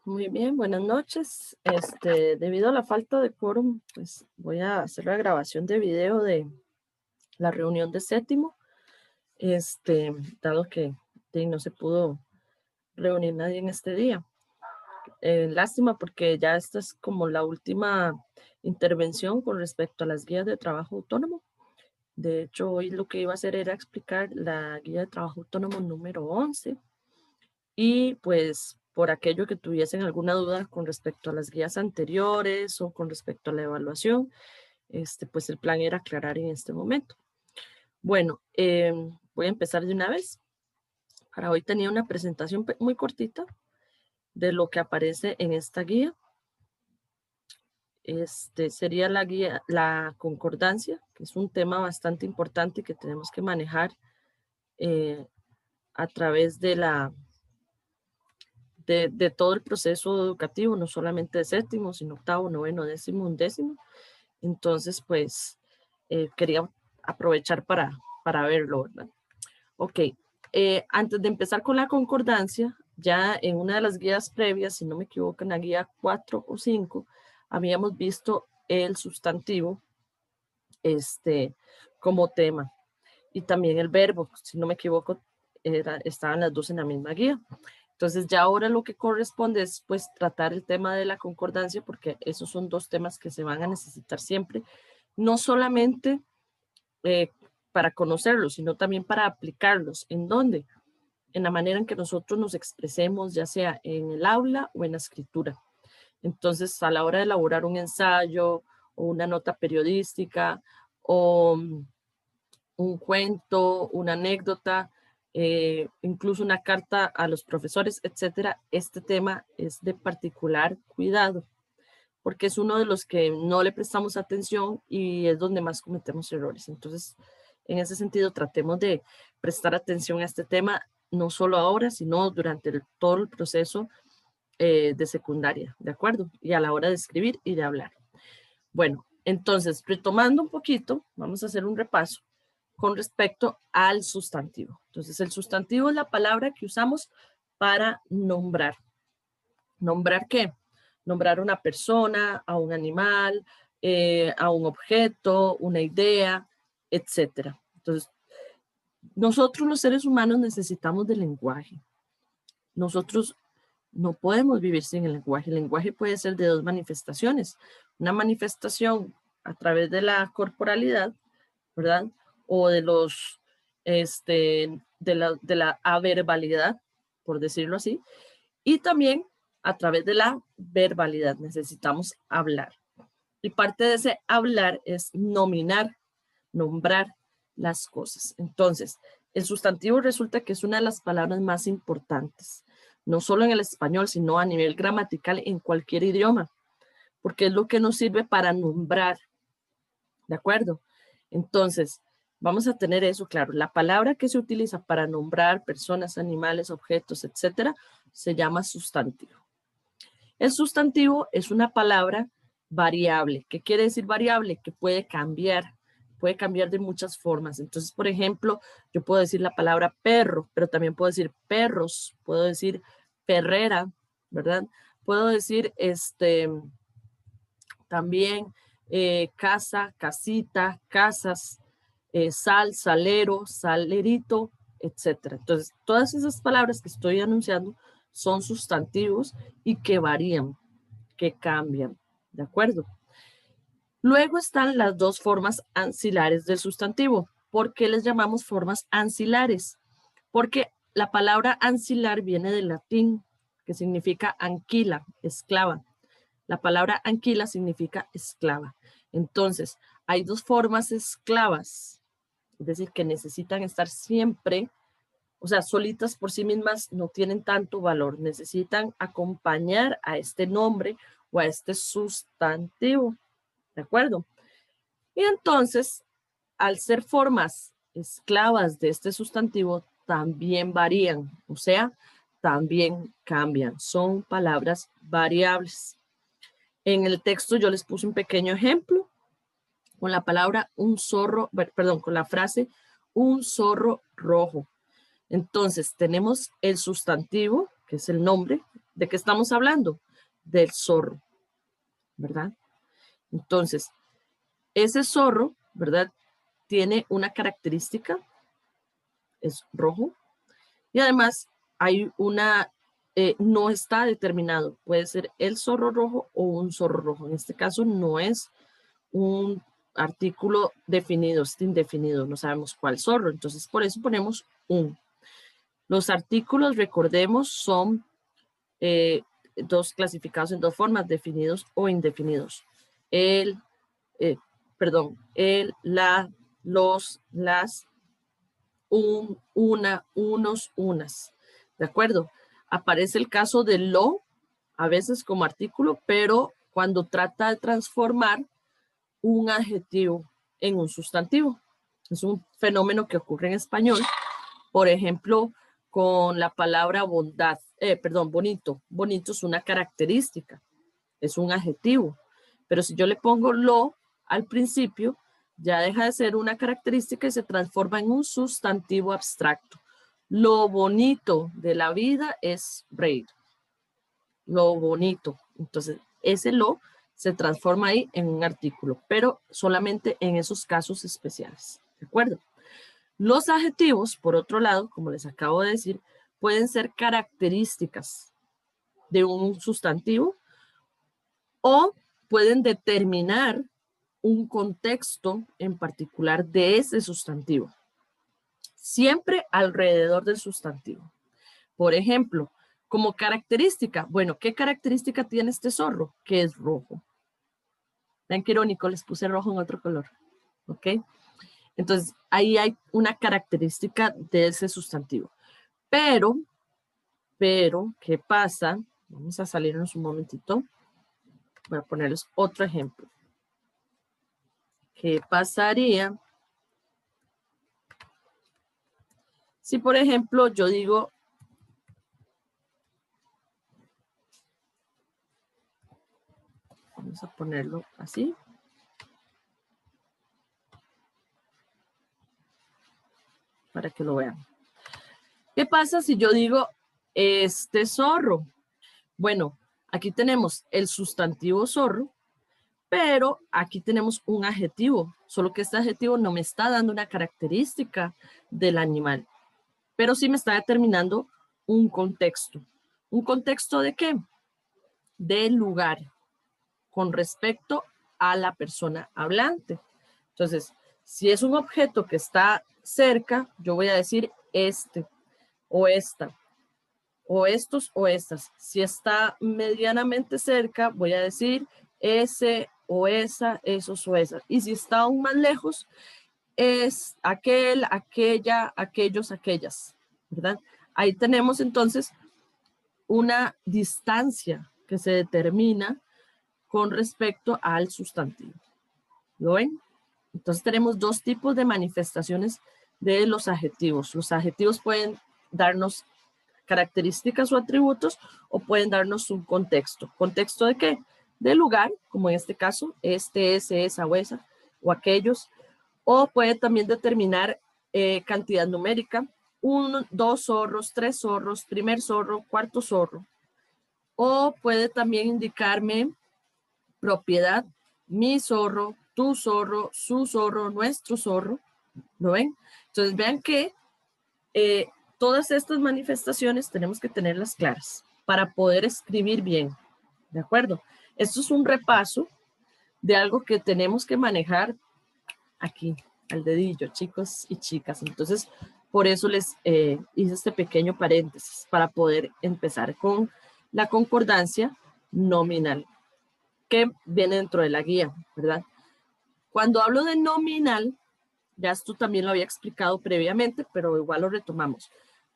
Muy bien, buenas noches. Debido a la falta de quórum, pues voy a hacer la grabación de video de la reunión de séptimo, dado que no se pudo reunir nadie en este día. Lástima porque ya esta es como la última intervención con respecto a las guías de trabajo autónomo. De hecho, hoy lo que iba a hacer era explicar la guía de trabajo autónomo número 11 y pues por aquello que tuviesen alguna duda con respecto a las guías anteriores o con respecto a la evaluación, pues el plan era aclarar en este momento. Bueno, voy a empezar de una vez. Para hoy tenía una presentación muy cortita de lo que aparece en esta guía. Sería la guía, la concordancia, que es un tema bastante importante que tenemos que manejar a través de de todo el proceso educativo, no solamente de séptimo, sino octavo, noveno, décimo, undécimo. Entonces, pues, quería aprovechar para verlo, ¿verdad? Ok, antes de empezar con la concordancia, ya en una de las guías previas, si no me equivoco, en la guía 4 o 5, habíamos visto el sustantivo como tema y también el verbo, si no me equivoco, estaban las dos en la misma guía. Entonces ya ahora lo que corresponde es pues tratar el tema de la concordancia porque esos son dos temas que se van a necesitar siempre, no solamente para conocerlos, sino también para aplicarlos. ¿En dónde? En la manera en que nosotros nos expresemos, ya sea en el aula o en la escritura. Entonces, a la hora de elaborar un ensayo o una nota periodística o un cuento, una anécdota, incluso una carta a los profesores, etcétera, este tema es de particular cuidado, porque es uno de los que no le prestamos atención y es donde más cometemos errores. Entonces, en ese sentido, tratemos de prestar atención a este tema, no solo ahora, sino durante todo el proceso de secundaria, ¿de acuerdo? Y a la hora de escribir y de hablar. Bueno, entonces, retomando un poquito, vamos a hacer un repaso con respecto al sustantivo. Entonces, el sustantivo es la palabra que usamos para nombrar. ¿Nombrar qué? Nombrar a una persona, a un animal, a un objeto, una idea, etcétera. Entonces, nosotros los seres humanos necesitamos del lenguaje. Nosotros no podemos vivir sin el lenguaje. El lenguaje puede ser de dos manifestaciones. Una manifestación a través de la corporalidad, ¿verdad? O de los, de la averbalidad, por decirlo así, y también a través de la verbalidad. Necesitamos hablar. Y parte de ese hablar es nominar, nombrar las cosas. Entonces, el sustantivo resulta que es una de las palabras más importantes, no solo en el español, sino a nivel gramatical en cualquier idioma, porque es lo que nos sirve para nombrar, ¿de acuerdo? Entonces, vamos a tener eso claro. La palabra que se utiliza para nombrar personas, animales, objetos, etcétera, se llama sustantivo. El sustantivo es una palabra variable. ¿Qué quiere decir variable? Que puede cambiar de muchas formas. Entonces, por ejemplo, yo puedo decir la palabra perro, pero también puedo decir perros, puedo decir perrera, ¿verdad? Puedo decir también casa, casita, casas, sal, salero, salerito, etcétera. Entonces, todas esas palabras que estoy anunciando son sustantivos y que varían, que cambian, ¿de acuerdo? Luego están las dos formas ancilares del sustantivo. ¿Por qué les llamamos formas ancilares? Porque la palabra ancilar viene del latín, que significa anquila, esclava. La palabra anquila significa esclava. Entonces, hay dos formas esclavas, es decir, que necesitan estar siempre, o sea, solitas por sí mismas no tienen tanto valor, necesitan acompañar a este nombre o a este sustantivo, ¿de acuerdo? Y entonces, al ser formas esclavas de este sustantivo, también varían, o sea, también cambian, son palabras variables. En el texto yo les puse un pequeño ejemplo con la palabra un zorro, perdón, con la frase un zorro rojo. Entonces tenemos el sustantivo, que es el nombre, ¿De qué estamos hablando? Del zorro, ¿verdad? Entonces, ese zorro, ¿verdad? Tiene una característica, es rojo, y además hay una, no está determinado, puede ser el zorro rojo o un zorro rojo. En este caso no es un artículo definido, es indefinido, no sabemos cuál zorro, entonces por eso ponemos un. Los artículos, recordemos, son dos clasificados en dos formas, definidos o indefinidos. El, el, la, los, las, un, una, unos, unas. ¿De acuerdo? Aparece el caso de lo, a veces como artículo, pero cuando trata de transformar un adjetivo en un sustantivo. Es un fenómeno que ocurre en español, por ejemplo, con la palabra bondad, bonito. Bonito es una característica, es un adjetivo. Pero si yo le pongo lo al principio, ya deja de ser una característica y se transforma en un sustantivo abstracto. Lo bonito de la vida es reír. Lo bonito. Entonces, ese lo se transforma ahí en un artículo, pero solamente en esos casos especiales. ¿De acuerdo? Los adjetivos, por otro lado, como les acabo de decir, pueden ser características de un sustantivo o pueden determinar un contexto en particular de ese sustantivo. Siempre alrededor del sustantivo. Por ejemplo, como característica, bueno, ¿qué característica tiene este zorro? Que es rojo. Vean qué irónico, les puse rojo en otro color. ¿Ok? Entonces, ahí hay una característica de ese sustantivo. Pero, ¿qué pasa? Vamos a salirnos un momentito. Voy a ponerles otro ejemplo. ¿Qué pasaría si, por ejemplo, yo digo, vamos a ponerlo así. Para que lo vean. ¿Qué pasa si yo digo este zorro? Bueno, aquí tenemos el sustantivo zorro, pero aquí tenemos un adjetivo, solo que este adjetivo no me está dando una característica del animal, pero sí me está determinando un contexto. ¿Un contexto de qué? Del lugar, con respecto a la persona hablante. Entonces, si es un objeto que está cerca, yo voy a decir este o esta, o estos o estas. Si está medianamente cerca, voy a decir ese o esa, esos o esas. Y si está aún más lejos, es aquel, aquella, aquellos, aquellas, ¿verdad? Ahí tenemos entonces una distancia que se determina con respecto al sustantivo. ¿Lo ven? Entonces tenemos dos tipos de manifestaciones de los adjetivos. Los adjetivos pueden darnos características o atributos o pueden darnos un contexto. ¿Contexto de qué? Del lugar, como en este caso, este, ese, esa o esa, o aquellos. O puede también determinar cantidad numérica, 1, 2 zorros, 3 zorros, primer zorro, cuarto zorro. O puede también indicarme propiedad, mi zorro, tu zorro, su zorro, nuestro zorro. ¿Lo ven? Entonces vean que todas estas manifestaciones tenemos que tenerlas claras para poder escribir bien. ¿De acuerdo? Esto es un repaso de algo que tenemos que manejar aquí, al dedillo, chicos y chicas. Entonces, por eso les hice este pequeño paréntesis para poder empezar con la concordancia nominal que viene dentro de la guía, ¿verdad? Cuando hablo de nominal, ya esto también lo había explicado previamente, pero igual lo retomamos.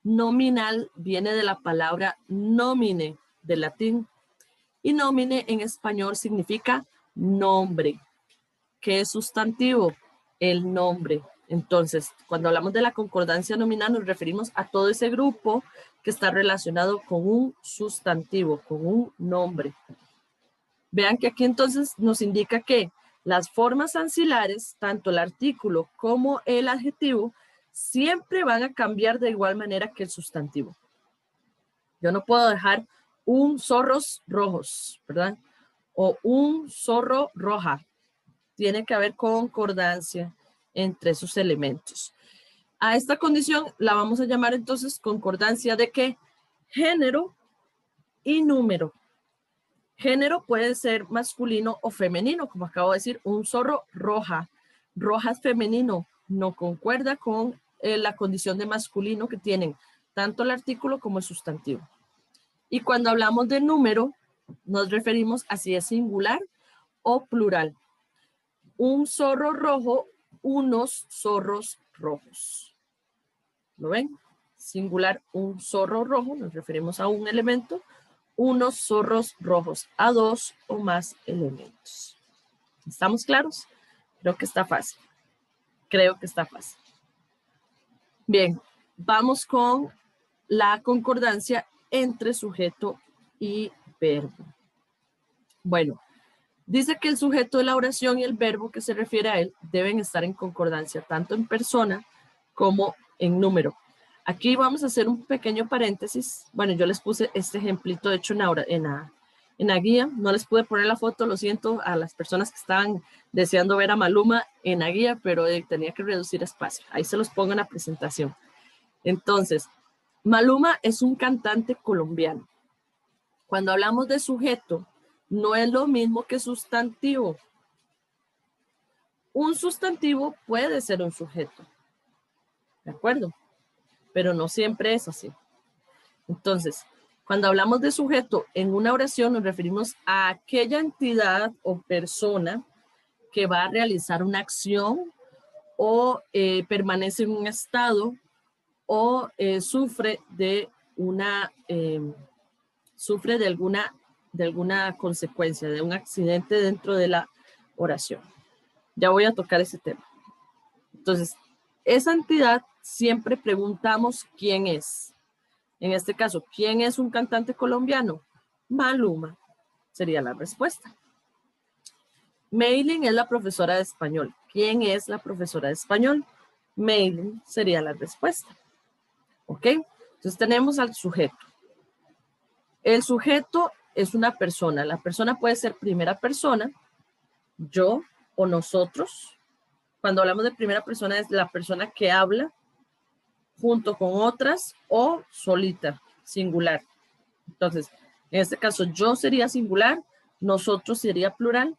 Nominal viene de la palabra nomine, del latín, y nomine en español significa nombre. ¿Qué es sustantivo? El nombre. Entonces, cuando hablamos de la concordancia nominal, nos referimos a todo ese grupo que está relacionado con un sustantivo, con un nombre. Vean que aquí entonces nos indica que las formas ancilares, tanto el artículo como el adjetivo, siempre van a cambiar de igual manera que el sustantivo. Yo no puedo dejar un zorros rojos, ¿verdad? O un zorro roja. Tiene que haber concordancia entre esos elementos. A esta condición la vamos a llamar entonces concordancia de ¿qué? Género y número. Género puede ser masculino o femenino, como acabo de decir, un zorro roja. Roja es femenino, no concuerda con la condición de masculino que tienen tanto el artículo como el sustantivo. Y cuando hablamos de número, nos referimos a si es singular o plural. Un zorro rojo, unos zorros rojos. ¿Lo ven? Singular, un zorro rojo, nos referimos a un elemento, unos zorros rojos, a dos o más elementos. ¿Estamos claros? Creo que está fácil. Creo que está fácil. Bien, vamos con la concordancia entre sujeto y verbo. Bueno, dice que el sujeto de la oración y el verbo que se refiere a él deben estar en concordancia, tanto en persona como en número. Aquí vamos a hacer un pequeño paréntesis. Bueno, yo les puse este ejemplito hecho en la guía. No les pude poner la foto, lo siento a las personas que estaban deseando ver a Maluma en la guía, pero tenía que reducir espacio. Ahí se los pongo en la presentación. Entonces, Maluma es un cantante colombiano. Cuando hablamos de sujeto, no es lo mismo que sustantivo. Un sustantivo puede ser un sujeto, ¿de acuerdo? Pero no siempre es así. Entonces, cuando hablamos de sujeto en una oración nos referimos a aquella entidad o persona que va a realizar una acción o permanece en un estado o sufre de alguna consecuencia, de un accidente dentro de la oración. Ya voy a tocar ese tema. Entonces, esa entidad siempre preguntamos quién es. En este caso, ¿quién es un cantante colombiano? Maluma, sería la respuesta. Maylin es la profesora de español. ¿Quién es la profesora de español? Maylin sería la respuesta. ¿Ok? Entonces tenemos al sujeto. El sujeto es una persona. La persona puede ser primera persona, yo o nosotros. Cuando hablamos de primera persona es la persona que habla junto con otras o solita, singular. Entonces, en este caso, yo sería singular, nosotros sería plural,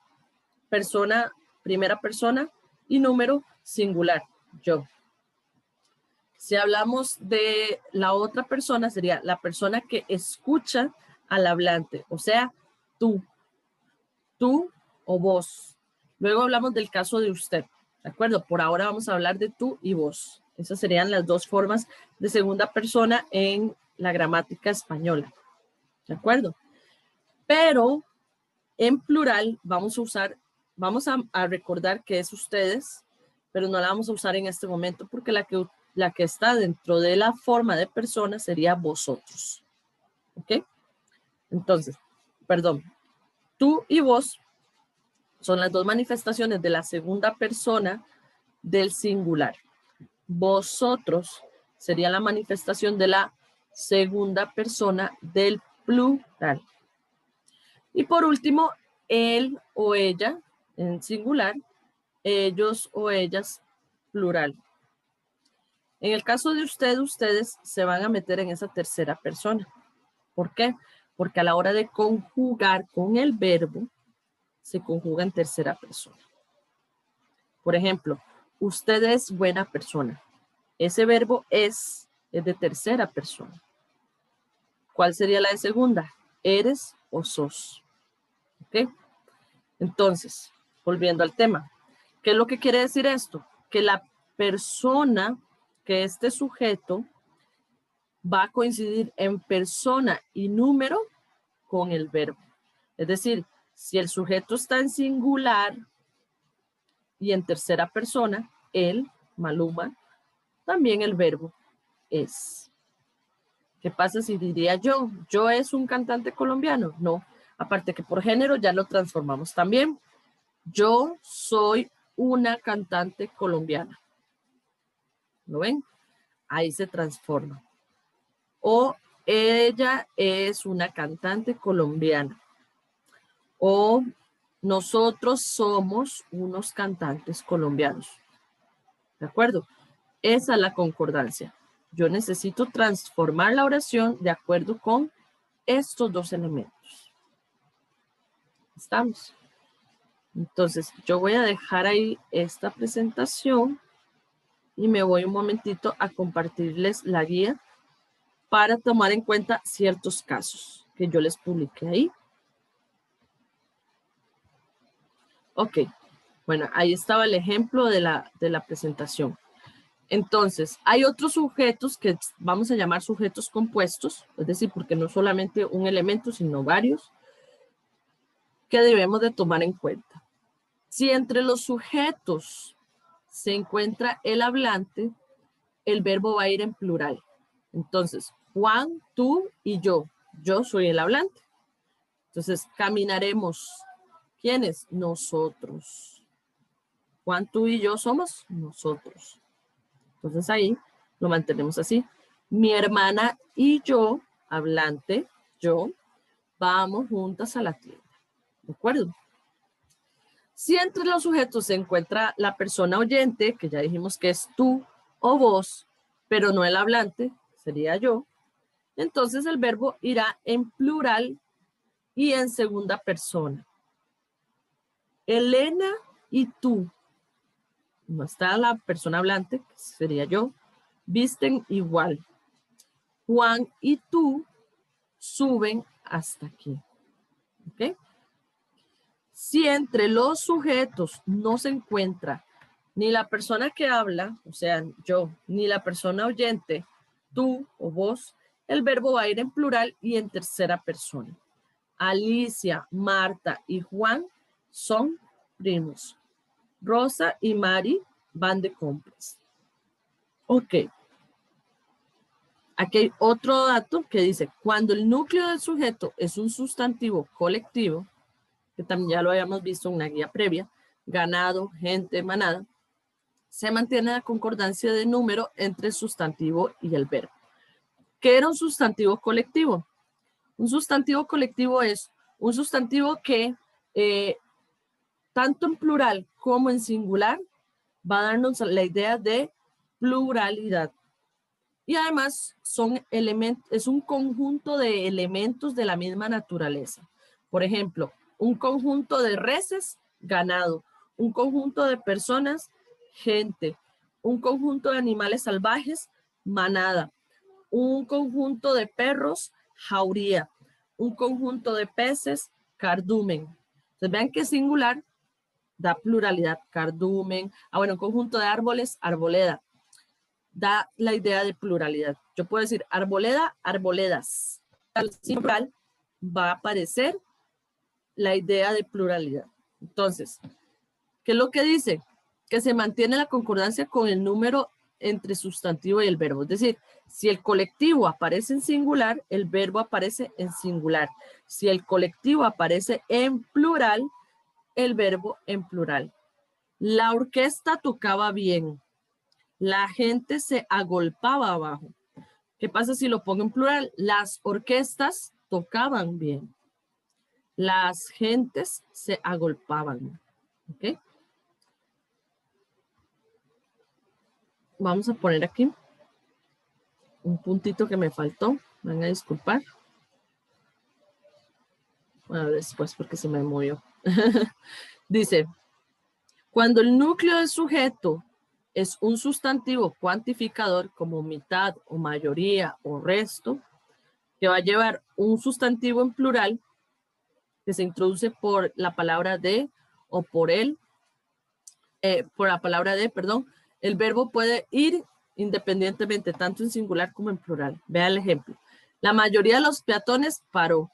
persona, primera persona y número singular, yo. Si hablamos de la otra persona, sería la persona que escucha al hablante, o sea, tú o vos. Luego hablamos del caso de usted, ¿de acuerdo? Por ahora vamos a hablar de tú y vos. Esas serían las dos formas de segunda persona en la gramática española, ¿de acuerdo? Pero en plural vamos a recordar que es ustedes, pero no la vamos a usar en este momento porque la que está dentro de la forma de persona sería vosotros. ¿Ok? Entonces, perdón, tú y vos son las dos manifestaciones de la segunda persona del singular. Vosotros sería la manifestación de la segunda persona del plural. Y por último, él o ella en singular, ellos o ellas plural. En el caso de usted, ustedes se van a meter en esa tercera persona. ¿Por qué? Porque a la hora de conjugar con el verbo, se conjuga en tercera persona. Por ejemplo, usted es buena persona. Ese verbo es de tercera persona. ¿Cuál sería la de segunda? Eres o sos. ¿Ok? Entonces, volviendo al tema. ¿Qué es lo que quiere decir esto? Que la persona, que este sujeto va a coincidir en persona y número con el verbo. Es decir, si el sujeto está en singular y en tercera persona, él, Maluma, también el verbo es. ¿Qué pasa si diría yo? ¿Yo es un cantante colombiano? No. Aparte que por género ya lo transformamos también. Yo soy una cantante colombiana. ¿Lo ven? Ahí se transforma. O ella es una cantante colombiana. O nosotros somos unos cantantes colombianos. ¿De acuerdo? Esa es la concordancia. Yo necesito transformar la oración de acuerdo con estos dos elementos. ¿Estamos? Entonces, yo voy a dejar ahí esta presentación y me voy un momentito a compartirles la guía para tomar en cuenta ciertos casos que yo les publiqué ahí. Ok, bueno, ahí estaba el ejemplo de la presentación. Entonces, hay otros sujetos que vamos a llamar sujetos compuestos, es decir, porque no solamente un elemento, sino varios, que debemos de tomar en cuenta. Si entre los sujetos se encuentra el hablante, el verbo va a ir en plural. Entonces, Juan, tú y yo. Yo soy el hablante. Entonces, caminaremos. ¿Quiénes? Nosotros. Juan, tú y yo somos nosotros. Entonces ahí lo mantenemos así. Mi hermana y yo, hablante, yo, vamos juntas a la tienda. ¿De acuerdo? Si entre los sujetos se encuentra la persona oyente, que ya dijimos que es tú o vos, pero no el hablante, sería yo, entonces el verbo irá en plural y en segunda persona. Elena y tú, no está la persona hablante, que sería yo, visten igual. Juan y tú suben hasta aquí. ¿Ok? Si entre los sujetos no se encuentra ni la persona que habla, o sea, yo, ni la persona oyente, tú o vos, el verbo va a ir en plural y en tercera persona. Alicia, Marta y Juan son primos. Rosa y Mari van de compras. Ok. Aquí hay otro dato que dice, cuando el núcleo del sujeto es un sustantivo colectivo, que también ya lo habíamos visto en una guía previa, ganado, gente, manada, se mantiene la concordancia de número entre el sustantivo y el verbo. ¿Qué era un sustantivo colectivo? Un sustantivo colectivo es un sustantivo que tanto en plural como en singular va a darnos la idea de pluralidad. Y además es un conjunto de elementos de la misma naturaleza. Por ejemplo, un conjunto de reses, ganado. Un conjunto de personas, gente. Un conjunto de animales salvajes, manada. Un conjunto de perros, jauría. Un conjunto de peces, cardumen. Entonces vean que singular da pluralidad, cardumen. Bueno, un conjunto de árboles, arboleda. Da la idea de pluralidad. Yo puedo decir arboleda, arboledas. Al plural va a aparecer la idea de pluralidad. Entonces, ¿qué es lo que dice? Que se mantiene la concordancia con el número entre sustantivo y el verbo. Es decir, si el colectivo aparece en singular, el verbo aparece en singular. Si el colectivo aparece en plural, el verbo en plural. La orquesta tocaba bien. La gente se agolpaba abajo. ¿Qué pasa si lo pongo en plural? Las orquestas tocaban bien. Las gentes se agolpaban. ¿Ok? Vamos a poner aquí un puntito que me faltó. Me van a disculpar. Bueno, después porque se me movió. Dice, cuando el núcleo del sujeto es un sustantivo cuantificador como mitad o mayoría o resto, que va a llevar un sustantivo en plural que se introduce por la palabra de o por él, por la palabra de, perdón, el verbo puede ir independientemente, tanto en singular como en plural. Vea el ejemplo. La mayoría de los peatones paró.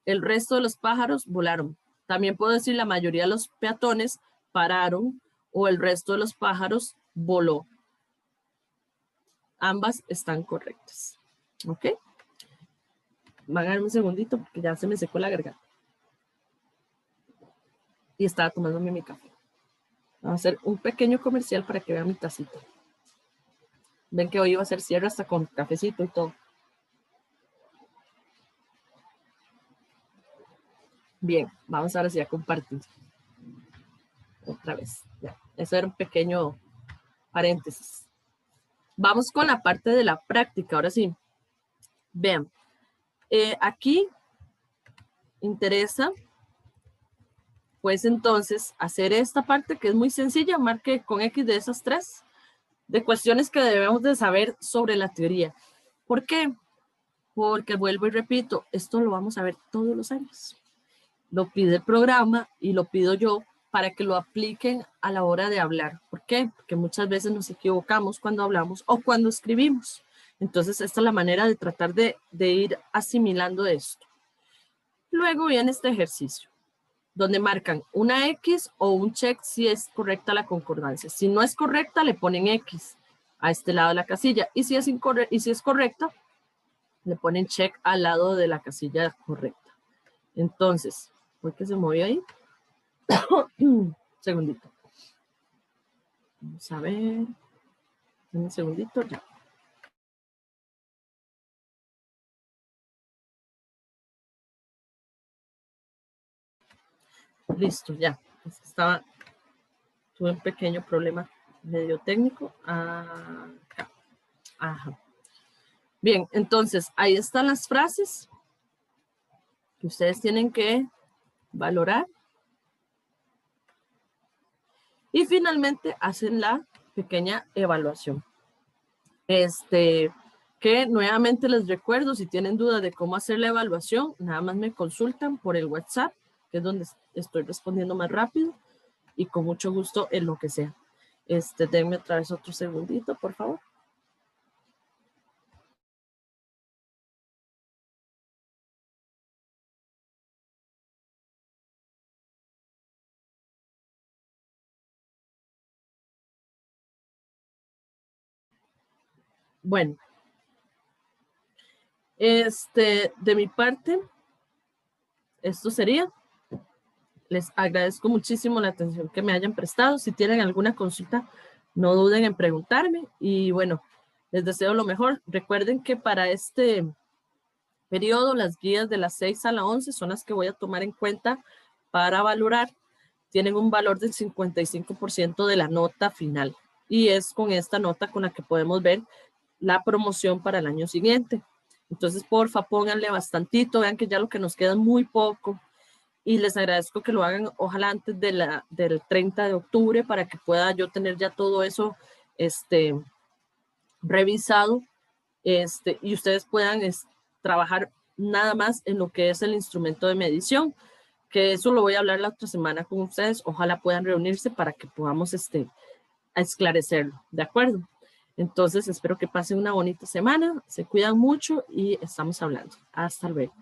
El resto de los pájaros volaron. También puedo decir la mayoría de los peatones pararon o el resto de los pájaros voló. Ambas están correctas. ¿Ok? Van a dar un segundito porque ya se me secó la garganta. Y estaba tomándome mi café. Vamos a hacer un pequeño comercial para que vean mi tacita. Ven que hoy iba a hacer cierre hasta con cafecito y todo. Bien, vamos ahora sí a compartir. Otra vez. Ya. Eso era un pequeño paréntesis. Vamos con la parte de la práctica. Ahora sí. Vean. Aquí interesa, pues entonces, hacer esta parte que es muy sencilla. Marque con X de esas tres, de cuestiones que debemos de saber sobre la teoría. ¿Por qué? Porque vuelvo y repito, esto lo vamos a ver todos los años. Lo pide el programa y lo pido yo para que lo apliquen a la hora de hablar. ¿Por qué? Porque muchas veces nos equivocamos cuando hablamos o cuando escribimos. Entonces, esta es la manera de tratar de ir asimilando esto. Luego viene este ejercicio, donde marcan una X o un check si es correcta la concordancia. Si no es correcta, le ponen X a este lado de la casilla. Y si es correcta, le ponen check al lado de la casilla correcta. Entonces, ¿por qué se movió ahí? Un segundito. Vamos a ver. Un segundito ya. Listo, ya. Tuve un pequeño problema medio técnico. Acá. Ajá. Bien, entonces ahí están las frases que ustedes tienen que valorar. Y finalmente hacen la pequeña evaluación. Que nuevamente les recuerdo, si tienen dudas de cómo hacer la evaluación, nada más me consultan por el WhatsApp, que es donde estoy respondiendo más rápido, y con mucho gusto en lo que sea. Denme otra vez otro segundito, por favor. Bueno, de mi parte, esto sería. Les agradezco muchísimo la atención que me hayan prestado. Si tienen alguna consulta, no duden en preguntarme. Y bueno, les deseo lo mejor. Recuerden que para este periodo, las guías de las 6 a la 11 son las que voy a tomar en cuenta para valorar. Tienen un valor del 55% de la nota final. Y es con esta nota con la que podemos ver la promoción para el año siguiente. Entonces, porfa, pónganle bastantito. Vean que ya lo que nos queda es muy poco. Y les agradezco que lo hagan, ojalá antes del 30 de octubre, para que pueda yo tener ya todo eso revisado, y ustedes puedan trabajar nada más en lo que es el instrumento de medición, que eso lo voy a hablar la otra semana con ustedes. Ojalá puedan reunirse para que podamos esclarecerlo, ¿de acuerdo? Entonces, espero que pasen una bonita semana, se cuidan mucho y estamos hablando. Hasta luego.